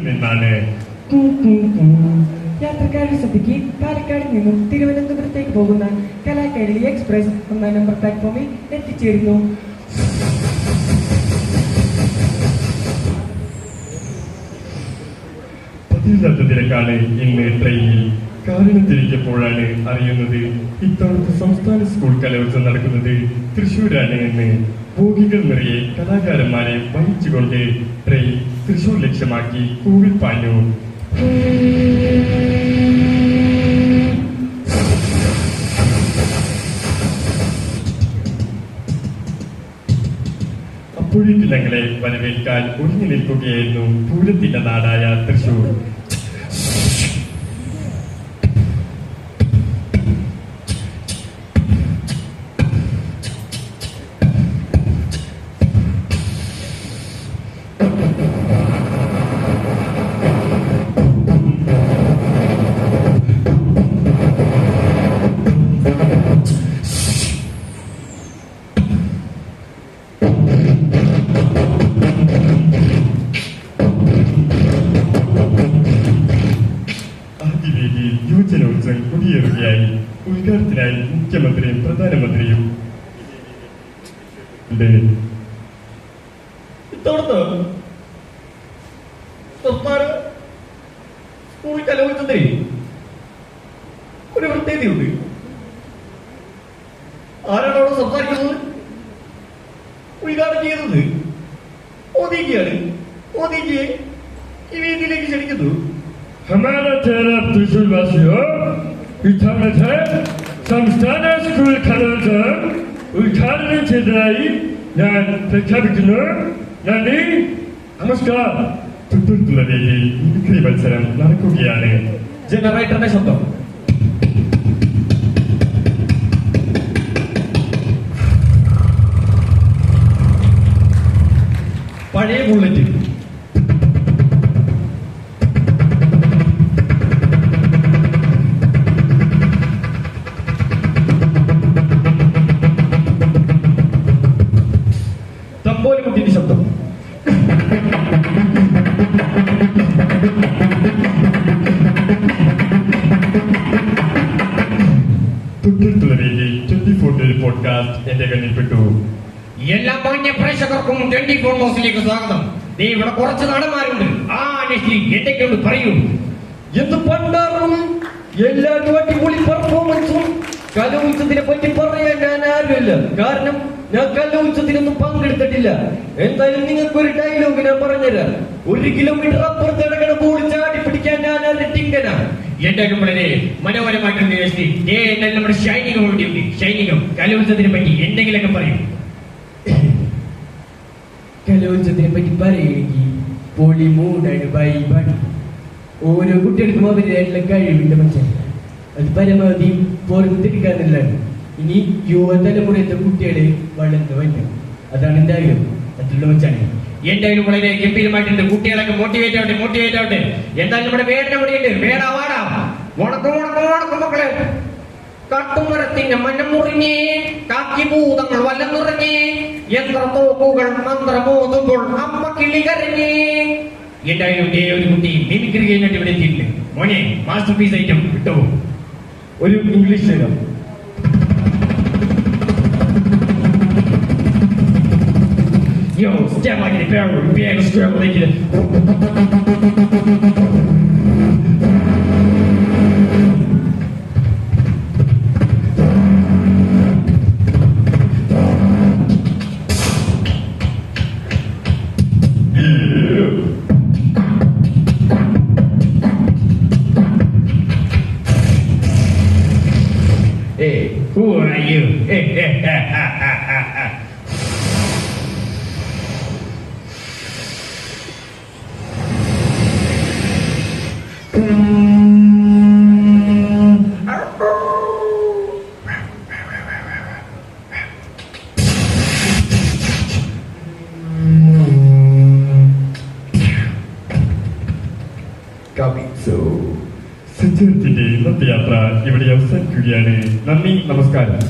നിന്നാണ്. യാത്രക്കാരുടെ ശ്രദ്ധയ്ക്ക് പാലക്കാട് നിന്നും തിരുവനന്തപുരത്തേക്ക് പോകുന്ന കലാകേരളി എക്സ്പ്രസ് 1-ാം നമ്പർ പ്ലാറ്റ്ഫോമിൽ എത്തിച്ചേരുന്നു. പതിവില്ലാത്ത തിരക്കാണ് ഇന്ന് ട്രെയിനിൽ. കാരണം തിരിച്ചപ്പോഴാണ് അറിയുന്നത് ഇത്തവണത്തെ സംസ്ഥാന സ്കൂൾ കലോത്സവം നടക്കുന്നത് തൃശ്ശൂരാണ് എന്ന്. ബോഗികൾ നിറയെ കലാകാരന്മാരെ വഹിച്ചുകൊണ്ട് ട്രെയിൻ തൃശ്ശൂർ ലക്ഷ്യമാക്കി കൂവിൽ പാഞ്ഞു. അപ്പോഴേക്ക് ഞങ്ങളെ വരവേൽക്കാൻ ഒഴിഞ്ഞു നിൽക്കുകയായിരുന്നു പൂരത്തിന്റെ നാടായ തൃശ്ശൂർ. യുവജനോത്സവം കൊടിയേറുകയായി. ഉദ്ഘാടനത്തിനായി മുഖ്യമന്ത്രിയും പ്രധാനമന്ത്രിയും സ്കൂൾ കലോത്സവത്തിൽ ഒരു പ്രത്യേകതയുണ്ട്. ആരാണ് അവിടെ സംസാരിക്കുന്നത്? ഉദ്ഘാടനം ചെയ്യുന്നത് മോദിജിയാണ്. മോദിജിയെ ഈ വേദിയിലേക്ക് ക്ഷണിക്കുന്നു. हमारा चेहरा त्रिशूलवासियों, ഇത്തവണത്തെ സംസ്ഥാന സ്കൂൾ കലോത്സവം ഉദ്ഘാടനം ചെയ്തതായി ഞാൻ പ്രഖ്യാപിക്കുന്നു. നന്ദി, നമസ്കാരം. തൊട്ടടുത്തുള്ള വേദിയിൽ മിമിക്രി മത്സരം നടക്കുകയാണ്. ജനറേറ്ററിന്റെ ശബ്ദം. പഴയ ബുള്ളറ്റ്. തമ്പോലിമുട്ടിന്റെ ശബ്ദം. തൊട്ടടുത്തുള്ള വേദിയിൽ 24 പോഡ്കാസ്റ്റ് എന്റെ കണ്ണിൽപ്പെട്ടു. എല്ലാ മാന്യ പ്രേക്ഷകർക്കും 24 ന്യൂസിലേക്ക് സ്വാഗതം. ഇവിടെ കുറച്ച് നടന്മാരുണ്ട്. ആ നെസ്ലി എന്തൊക്കെയുണ്ട് പറയൂ. എന്ത് പണ്ടാറും എല്ലാവരും അടിപൊളി പെർഫോമൻസും. കലോത്സവത്തിനെ പറ്റി പറയാൻ ഞാൻ ആരുമില്ല, കാരണം ഞാൻ കലോത്സവത്തിനൊന്നും പങ്കെടുത്തിട്ടില്ല. എന്തായാലും നിങ്ങൾക്കൊരു ഡയലോഗ് ഞാൻ പറഞ്ഞുതരാം. 1 കിലോമീറ്റർ അപ്പുറത്ത് കിടക്കണ ബോൾ ചാടി പിടിക്കാൻ ഞാൻ ടിങ്കനാ. എന്തായാലും വളരെ മനോഹരമായിട്ടുണ്ട് നെസ്ലി. നമ്മുടെ ഷൈനികം വേണ്ടിയുണ്ട്. ഷൈനികം കലോത്സവത്തിനെ പറ്റി എന്തെങ്കിലുമൊക്കെ പറയും. കലോത്സവത്തിനെ പറ്റി പറയുകയാണെങ്കിൽ പൊളി മൂടാണ് വൈബാണ്. ഓരോ കുട്ടികൾക്കും അവരുടേതായിട്ടുള്ള കഴിവുണ്ട്. മനസ്സിലായി, അത് പരമാവധി പുറത്തെടുക്കാന്നുള്ളതാണ്. ഇനി യുവതലമുറത്തെ കുട്ടികളെ വളർന്നു വരണം, അതാണ് എന്റെ ആഗ്രഹം. മറ്റുള്ള വെച്ചാണ് എന്തായാലും വളരെ ഗംഭീരമായിട്ടുണ്ട്. കുട്ടികളൊക്കെ മോട്ടിവേറ്റ് ആവട്ടെ. എന്തായാലും നമ്മുടെ വേറെ ഉണ്ട്. വേറെ വാടാം. ഉണക്കും മക്കളെ. കട്ടുമരത്തിന്റെ മനം മുറിഞ്ഞേ, കാക്കിഭൂതങ്ങൾ വല്ലം നിറഞ്ഞേ, യന്ത്രത്തോക്കുകൾ മന്ത്രമോതുമ്പോൾ അമ്മ കിളി കരഞ്ഞേ. എന്തായാലും ഒരു കുട്ടി മിമിക്രി കഴിഞ്ഞിട്ട് ഇവിടെ എത്തിയിട്ടുണ്ട്. മോനെ, മാസ്റ്റർ പീസ് ഐറ്റം കിട്ടോ? ഒരു ഇംഗ്ലീഷ് എഴുതാം. Yo, step like a barrel, big struggle like it. Hey, who are you? സഞ്ചാരത്തിന്റെ ഇന്നത്തെ യാത്ര ഇവിടെ അവസാനിക്കുകയാണ്. നന്ദി, നമസ്കാരം.